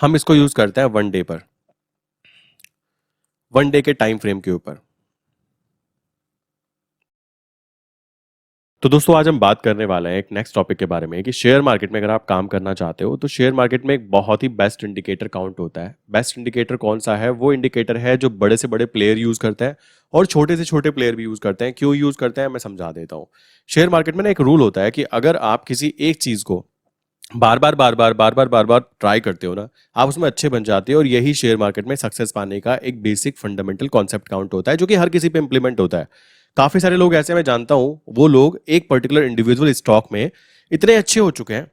हम इसको यूज करते हैं वन डे पर, वन डे के टाइम फ्रेम के ऊपर। तो दोस्तों आज हम बात करने वाले हैं एक नेक्स्ट टॉपिक के बारे में कि शेयर मार्केट में अगर आप काम करना चाहते हो तो शेयर मार्केट में एक बहुत ही बेस्ट इंडिकेटर काउंट होता है। बेस्ट इंडिकेटर कौन सा है? वो इंडिकेटर है जो बड़े से बड़े प्लेयर यूज करते हैं और छोटे से छोटे प्लेयर भी यूज करते हैं। क्यों यूज करते हैं मैं समझा देता हूँ। शेयर मार्केट में ना एक रूल होता है कि अगर आप किसी एक चीज को बार बार ट्राई करते हो ना, आप उसमें अच्छे बन जाते हो और यही शेयर मार्केट में सक्सेस पाने का एक बेसिक फंडामेंटल कॉन्सेप्ट काउंट होता है जो कि हर किसी पे इंप्लीमेंट होता है। काफी सारे लोग ऐसे मैं जानता हूं, वो लोग एक पर्टिकुलर इंडिविजुअल स्टॉक में इतने अच्छे हो चुके हैं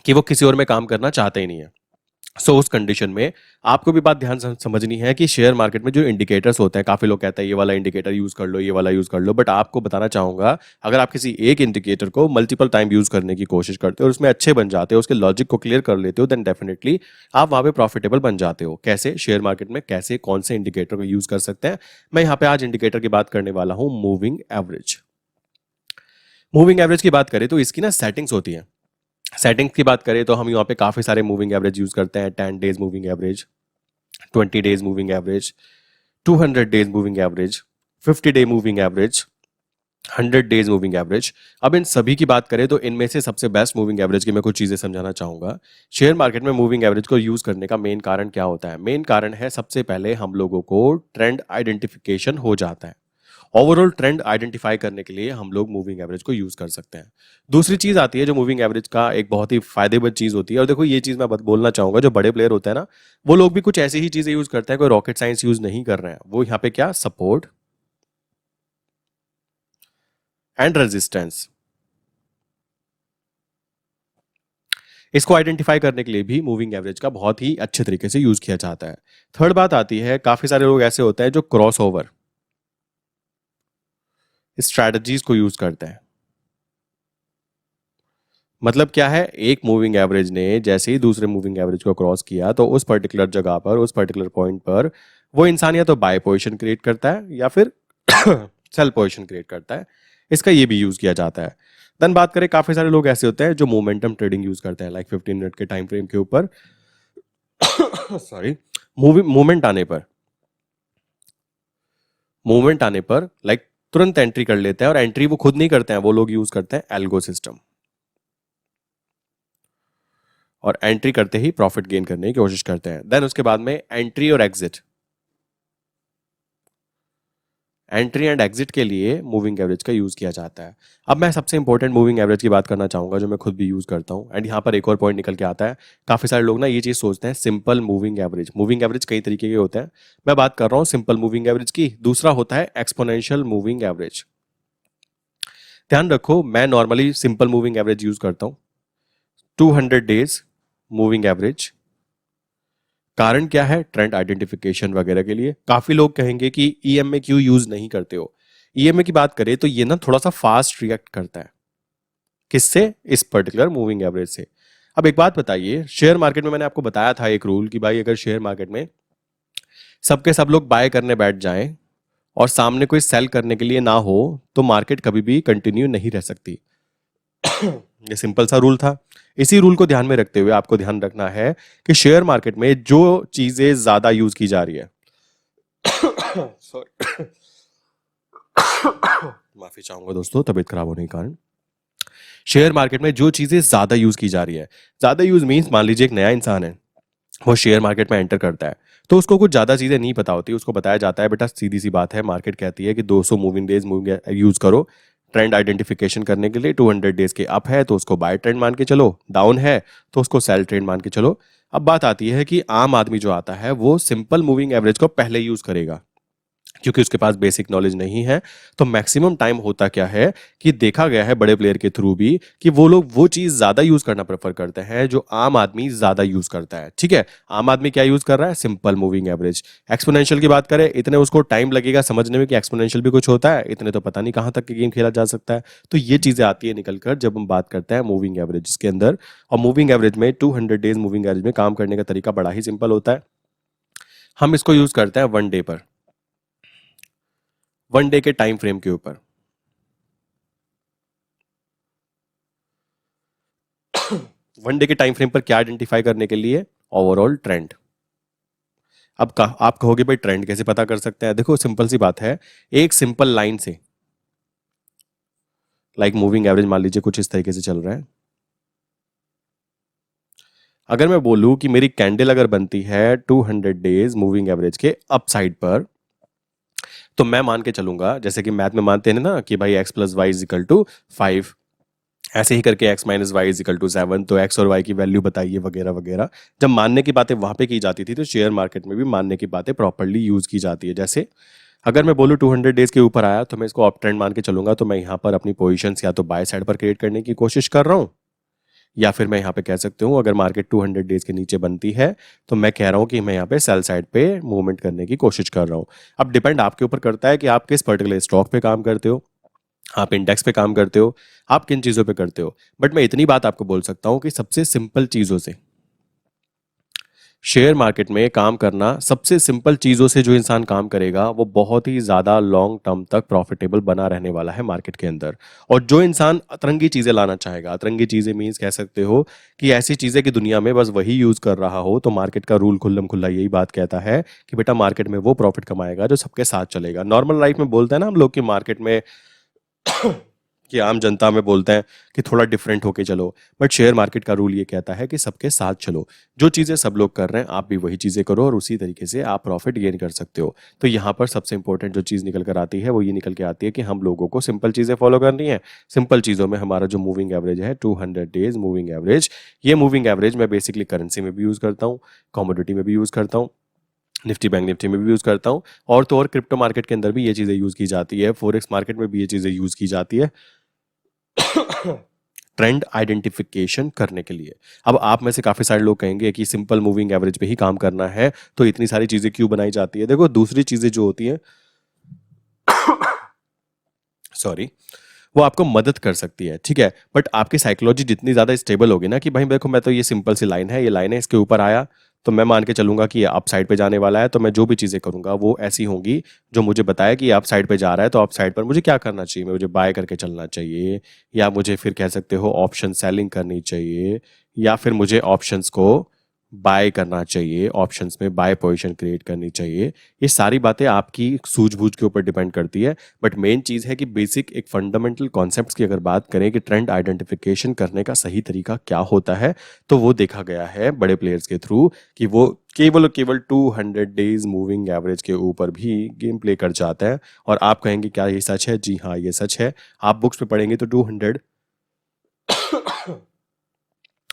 कि वो किसी और में काम करना चाहते ही नहीं है। उस कंडीशन में आपको भी बात ध्यान से समझनी है कि शेयर मार्केट में जो इंडिकेटर्स होते हैं, काफी लोग कहते हैं ये वाला इंडिकेटर यूज कर लो, ये वाला यूज कर लो, बट आपको बताना चाहूंगा अगर आप किसी एक इंडिकेटर को मल्टीपल टाइम यूज करने की कोशिश करते हो और उसमें अच्छे बन जाते हो, उसके लॉजिक को क्लियर कर लेते हो, देन डेफिनेटली आप वहां पे प्रॉफिटेबल बन जाते हो। कैसे? शेयर मार्केट में कैसे, कौन से इंडिकेटर को यूज कर सकते हैं, मैं यहाँ पे आज इंडिकेटर की बात करने वाला हूँ, मूविंग एवरेज। मूविंग एवरेज की बात करें तो इसकी ना सेटिंग्स होती है। सेटिंग्स की बात करें तो हम यहाँ पे काफी सारे मूविंग एवरेज यूज करते हैं। 10 days moving average, 20 days moving average, 200 days moving average, 50 day moving average, 100 days moving average. अब इन सभी की बात करें तो इनमें से सबसे बेस्ट मूविंग एवरेज की मैं कुछ चीजें समझाना चाहूंगा। शेयर मार्केट में मूविंग एवरेज को यूज करने का मेन कारण क्या होता है? मेन कारण है सबसे पहले हम लोगों को ट्रेंड आइडेंटिफिकेशन हो जाता है। ओवरऑल ट्रेंड आइडेंटिफाई करने के लिए हम लोग मूविंग एवरेज को यूज कर सकते हैं। दूसरी चीज आती है जो मूविंग एवरेज का एक बहुत ही फायदेमंद चीज होती है, और देखो ये चीज मैं बोलना चाहूंगा, जो बड़े प्लेयर होते हैं ना, वो लोग भी कुछ ऐसी ही चीजें यूज करते हैं, कोई रॉकेट साइंस यूज नहीं कर रहे हैं। वो यहाँ पे क्या, सपोर्ट एंड रेजिस्टेंस, इसको आइडेंटिफाई करने के लिए भी मूविंग एवरेज का बहुत ही अच्छे तरीके से यूज किया जाता है। थर्ड बात आती है, काफी सारे लोग ऐसे होते हैं जो क्रॉस ओवर स्ट्रैटेजीज को यूज करते हैं। मतलब क्या है, एक मूविंग एवरेज ने जैसे ही दूसरे मूविंग एवरेज को क्रॉस किया तो उस पर्टिकुलर जगह पर, उस पर्टिकुलर पॉइंट पर वो इंसान या तो बाय पोजीशन क्रिएट करता है या फिर सेल पोजीशन क्रिएट करता है। इसका ये भी यूज किया जाता है। देन बात करें, काफी सारे लोग ऐसे होते हैं जो मोमेंटम ट्रेडिंग यूज करते हैं, लाइक 15 मिनट के टाइम फ्रेम के ऊपर सॉरी, मूवमेंट आने पर लाइक तुरंत एंट्री कर लेते हैं, और एंट्री वो खुद नहीं करते हैं, वो लोग यूज करते हैं एल्गो सिस्टम, और एंट्री करते ही प्रॉफिट गेन करने की कोशिश करते हैं। देन उसके बाद में एंट्री और एग्जिट, एंट्री एंड एग्जिट के लिए मूविंग एवरेज का यूज किया जाता है। अब मैं सबसे इंपॉर्टेंट मूविंग एवरेज की बात करना चाहूंगा जो मैं खुद भी यूज करता हूं, एंड यहाँ पर एक और पॉइंट निकल के आता है। काफी सारे लोग ना ये चीज सोचते हैं simple moving average. Moving average कई तरीके के होते हैं, मैं बात कर रहा हूँ सिंपल मूविंग एवरेज की। दूसरा होता है एक्सपोनेंशियल मूविंग एवरेज। ध्यान रखो, मैं normally simple moving average use करता हूँ, 200 डेज मूविंग एवरेज। कारण क्या है? ट्रेंड आइडेंटिफिकेशन वगैरह के लिए। काफी लोग कहेंगे कि ईएमए क्यों यूज नहीं करते हो। ईएमए की बात करें तो ये ना थोड़ा सा फास्ट रिएक्ट करता है। किससे? इस पर्टिकुलर मूविंग एवरेज से। अब एक बात बताइए, शेयर मार्केट में मैंने आपको बताया था एक रूल कि भाई अगर शेयर मार्केट में सबके सब लोग बाय करने बैठ जाएं और सामने कोई सेल करने के लिए ना हो तो मार्केट कभी भी कंटिन्यू नहीं रह सकती। ये सिंपल सा रूल था। इसी रूल को ध्यान में रखते हुए आपको ध्यान रखना है कि शेयर मार्केट में जो चीजें ज्यादा यूज की जा रही है सॉरी माफी चाहूंगा दोस्तों, तबीयत खराब होने के कारण। शेयर मार्केट में जो चीजें ज्यादा यूज की जा रही है, ज्यादा यूज मीन्स मान लीजिए एक नया इंसान है, वो शेयर मार्केट में एंटर करता है तो उसको कुछ ज्यादा चीजें नहीं पता होती। उसको बताया जाता है बेटा सीधी सी बात है, मार्केट कहती है कि 200 मूविंग डेज मूविंग यूज करो ट्रेंड आइडेंटिफिकेशन करने के लिए। 200 डेज के अप है तो उसको बाय ट्रेंड मान के चलो, डाउन है तो उसको सेल ट्रेंड मान के चलो। अब बात आती है कि आम आदमी जो आता है वो सिंपल मूविंग एवरेज को पहले यूज करेगा क्योंकि उसके पास बेसिक नॉलेज नहीं है। तो मैक्सिमम टाइम होता क्या है कि देखा गया है बड़े प्लेयर के थ्रू भी कि वो लोग वो चीज ज्यादा यूज करना प्रेफर करते हैं जो आम आदमी ज्यादा यूज करता है। ठीक है, आम आदमी क्या यूज कर रहा है? Simple moving average. एक्सपोनेंशियल की बात करें, इतने उसको टाइम लगेगा समझने में कि एक्सपोनेंशियल भी कुछ होता है, इतने तो पता नहीं कहां तक गेम खेला जा सकता है। तो ये चीजें आती है निकलकर जब हम बात करते हैं मूविंग एवरेज के अंदर। और मूविंग एवरेज में 200 डेज मूविंग एवरेज में काम करने का तरीका बड़ा ही सिंपल होता है। हम इसको यूज करते हैं वन डे पर, वन डे के टाइम फ्रेम के ऊपर। वन डे के टाइम फ्रेम पर क्या आइडेंटिफाई करने के लिए? Overall trend. आप कहोगे भाई ट्रेंड कैसे पता कर सकते हैं? देखो सिंपल सी बात है, एक सिंपल लाइन से, लाइक मूविंग एवरेज मान लीजिए कुछ इस तरीके से चल रहा है। अगर मैं बोलूं कि मेरी कैंडल अगर बनती है 200 डेज मूविंग एवरेज के अप साइड पर, तो मैं मान के चलूंगा, जैसे कि मैथ में मानते हैं ना कि भाई x plus y is equal to 5, ऐसे ही करके x minus y is equal to 7, तो x और y की वैल्यू बताइए वगैरह वगैरह। जब मानने की बातें वहां पे की जाती थी, तो शेयर मार्केट में भी मानने की बातें प्रॉपरली यूज की जाती है। जैसे अगर मैं बोलूँ 200 डेज के ऊपर आया तो मैं इसको अप ट्रेंड मान के चलूंगा, तो मैं यहाँ पर अपनी पोजीशंस या तो बाय साइड पर क्रिएट करने की कोशिश कर रहा हूँ, या फिर मैं यहाँ पे कह सकते हूँ अगर मार्केट 200 डेज के नीचे बनती है तो मैं कह रहा हूँ कि मैं यहाँ पे सेल साइड पे मूवमेंट करने की कोशिश कर रहा हूँ। अब डिपेंड आपके ऊपर करता है कि आप किस पर्टिकुलर स्टॉक पे काम करते हो, आप इंडेक्स पे काम करते हो, आप किन चीज़ों पे करते हो। बट मैं इतनी बात आपको बोल सकता हूँ कि सबसे सिंपल चीज़ों से शेयर मार्केट में काम करना, सबसे सिंपल चीजों से जो इंसान काम करेगा वो बहुत ही ज्यादा लॉन्ग टर्म तक प्रॉफिटेबल बना रहने वाला है मार्केट के अंदर। और जो इंसान अतरंगी चीजें लाना चाहेगा, अतरंगी चीजें मीन्स कह सकते हो कि ऐसी चीजें कि दुनिया में बस वही यूज कर रहा हो, तो मार्केट का रूल खुल्लम खुल्ला यही बात कहता है कि बेटा मार्केट में वो प्रॉफिट कमाएगा जो सबके साथ चलेगा। नॉर्मल लाइफ में बोलते हैं ना हम लोग कि मार्केट में कि आम जनता में बोलते हैं कि थोड़ा डिफरेंट होके चलो, बट शेयर मार्केट का रूल ये कहता है कि सबके साथ चलो। जो चीज़ें सब लोग कर रहे हैं आप भी वही चीज़ें करो, और उसी तरीके से आप प्रॉफिट गेन कर सकते हो। तो यहाँ पर सबसे इंपॉर्टेंट जो चीज़ निकल कर आती है वो ये निकल के आती है कि हम लोगों को सिंपल चीज़ें फॉलो करनी है। सिंपल चीज़ों में हमारा जो मूविंग एवरेज है 200 डेज मूविंग एवरेज, ये मूविंग एवरेज मैं बेसिकली करेंसी में भी यूज़ करता हूँ, कॉमोडिटी में भी यूज़ करता हूँ, निफ्टी बैंक निफ्टी में भी यूज़ करता हूँ, और तो और क्रिप्टो मार्केट के अंदर भी ये चीज़ें यूज़ की जाती है, फॉरेक्स मार्केट में भी ये चीज़ें यूज़ की जाती है ट्रेंड आइडेंटिफिकेशन करने के लिए। अब आप में से काफी सारे लोग कहेंगे कि सिंपल मूविंग एवरेज पे ही काम करना है तो इतनी सारी चीजें क्यों बनाई जाती है? देखो दूसरी चीजें जो होती हैं सॉरी, वो आपको मदद कर सकती है, ठीक है, बट आपकी साइकोलॉजी जितनी ज्यादा स्टेबल होगी ना कि भाई देखो मैं तो ये सिंपल सी लाइन है, ये लाइन है, इसके ऊपर आया तो मैं मान के चलूंगा कि ये अप साइड पे जाने वाला है, तो मैं जो भी चीजें करूंगा वो ऐसी होंगी जो मुझे बताया कि अप साइड पे जा रहा है, तो अप साइड पर मुझे क्या करना चाहिए? मुझे बाय करके चलना चाहिए, या मुझे फिर कह सकते हो ऑप्शन सेलिंग करनी चाहिए, या फिर मुझे ऑप्शंस को बाय करना चाहिए, ऑप्शंस में बाय पोजीशन क्रिएट करनी चाहिए। ये सारी बातें आपकी सूझबूझ के ऊपर डिपेंड करती है, बट मेन चीज़ है कि बेसिक एक फंडामेंटल कॉन्सेप्ट्स की अगर बात करें कि ट्रेंड आइडेंटिफिकेशन करने का सही तरीका क्या होता है, तो वो देखा गया है बड़े प्लेयर्स के थ्रू कि वो केवल केवल 200 डेज मूविंग एवरेज के ऊपर भी गेम प्ले कर जाता है। और आप कहेंगे क्या ये सच है? जी हाँ, ये सच है। आप बुक्स पे पढ़ेंगे तो 200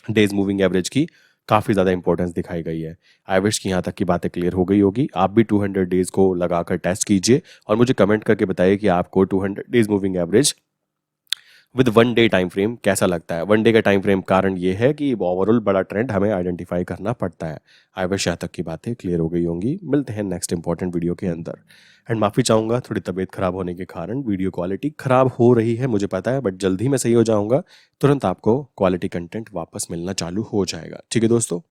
डेज मूविंग एवरेज की काफ़ी ज़्यादा इंपॉर्टेंस दिखाई गई है। आई विश कि यहाँ तक की बातें क्लियर हो गई होगी। आप भी 200 डेज को लगाकर टेस्ट कीजिए और मुझे कमेंट करके बताइए कि आपको 200 days moving average with 1 day time frame कैसा लगता है। 1 डे का टाइम फ्रेम कारण ये है कि ओवरऑल बड़ा ट्रेंड हमें आइडेंटिफाई करना पड़ता है। आई विश यहाँ तक की बातें क्लियर हो गई होंगी। मिलते हैं नेक्स्ट इंपॉर्टेंट वीडियो के अंदर। एंड माफ़ी चाहूँगा, थोड़ी तबीयत खराब होने के कारण वीडियो क्वालिटी खराब हो रही है, मुझे पता है, बट जल्द ही मैं सही हो जाऊँगा। तुरंत आपको क्वालिटी कंटेंट वापस मिलना चालू हो जाएगा। ठीक है दोस्तों।